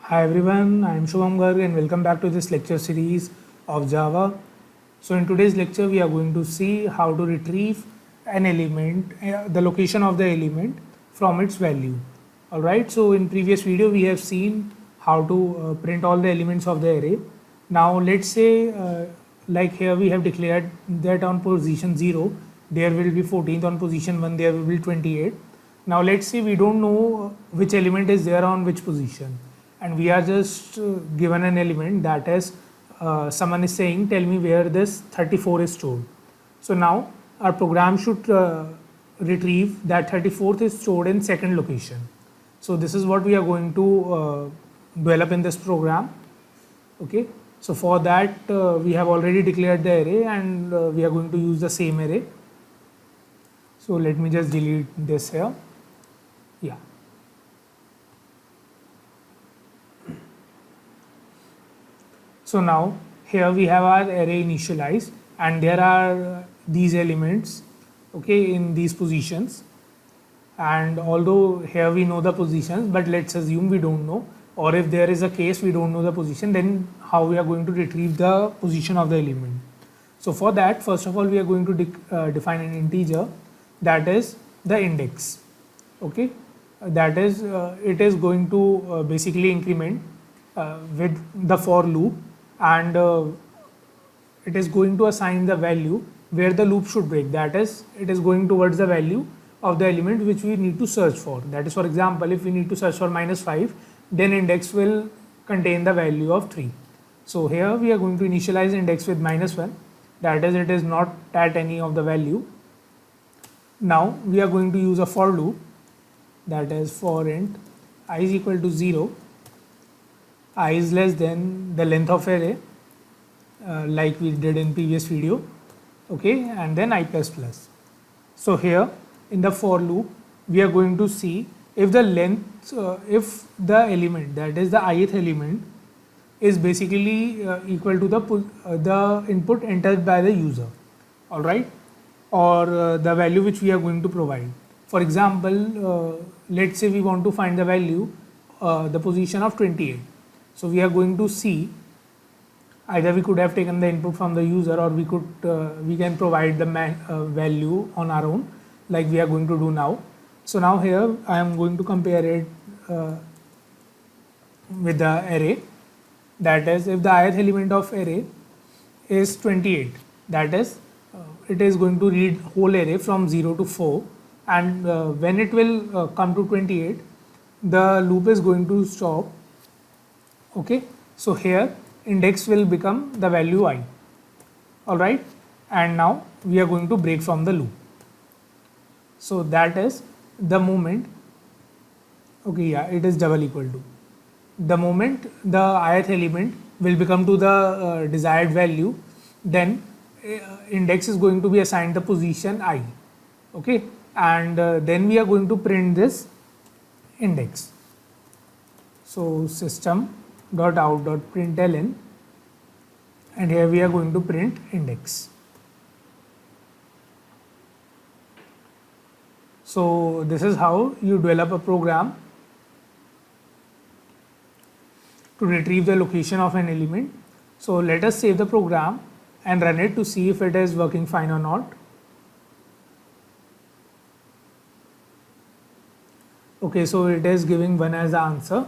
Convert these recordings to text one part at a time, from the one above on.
Hi everyone, I am Shubham Garg and welcome back to this lecture series of Java. So in today's lecture we are going to see how to retrieve an element, the location of the element from its value. Alright, so in previous video we have seen how to print all the elements of the array. Now let's say like here we have declared that on position 0 there will be 14th, on position 1 there will be 28. Now let's say we don't know which element is there on which position, and we are just given an element that is someone is saying tell me where this 34 is stored. So now our program should retrieve that 34th is stored in second location. So this is what we are going to develop in this program. Okay, so for that we have already declared the array and we are going to use the same array. So let me just delete this here. Yeah. So now here we have our array initialized and there are these elements, okay, in these positions. And although here we know the positions, but let's assume we don't know, or if there is a case we don't know the position, then how we are going to retrieve the position of the element. So for that, first of all, we are going to define an integer that is the index. Okay, that is it is going to basically increment with the for loop, and it is going to assign the value where the loop should break. That is, it is going towards the value of the element which we need to search for. That is, for example, if we need to search for -5, then index will contain the value of 3. So here we are going to initialize index with -1, that is, it is not at any of the value. Now we are going to use a for loop, that is for int I is equal to 0, I is less than the length of array, like we did in previous video, okay, and then I plus plus. So here in the for loop we are going to see if the length, if the element, that is the ith element, is basically equal to the input entered by the user, all right, or the value which we are going to provide. For example, let's say we want to find the value, the position of 28. So we are going to see either we could have taken the input from the user, or we can provide the value on our own, like we are going to do now. So now here I am going to compare it with the array. That is, if the ith element of array is 28, that is it is going to read whole array from 0 to 4, and when it will come to 28, the loop is going to stop. Okay, so here index will become the value I, all right, and now we are going to break from the loop. So that is the moment, okay, yeah, it is double equal to, the moment the ith element will become to the desired value, then index is going to be assigned the position I, okay, and then we are going to print this index. So system.out.println, and here we are going to print index. So this is how you develop a program to retrieve the location of an element. So let us save the program and run it to see if it is working fine or not. Okay, so it is giving 1 as the answer,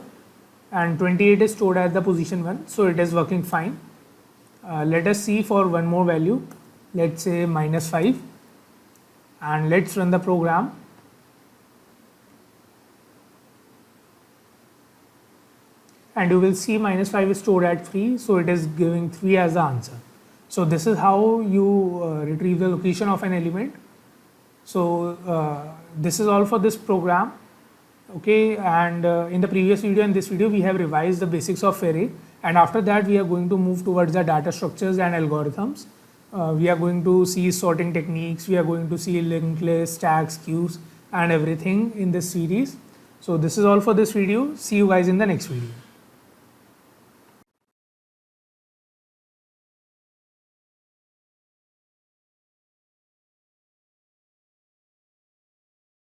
and 28 is stored at the position 1, so it is working fine. Let us see for one more value, let's say -5, and let's run the program. And you will see -5 is stored at 3, so it is giving 3 as the answer. So this is how you retrieve the location of an element. So this is all for this program. Okay, and in the previous video and this video we have revised the basics of array, and after that we are going to move towards the data structures and algorithms. We are going to see sorting techniques, we are going to see linked lists, stacks, queues, and everything in this series. So this is all for this video. See you guys in the next video.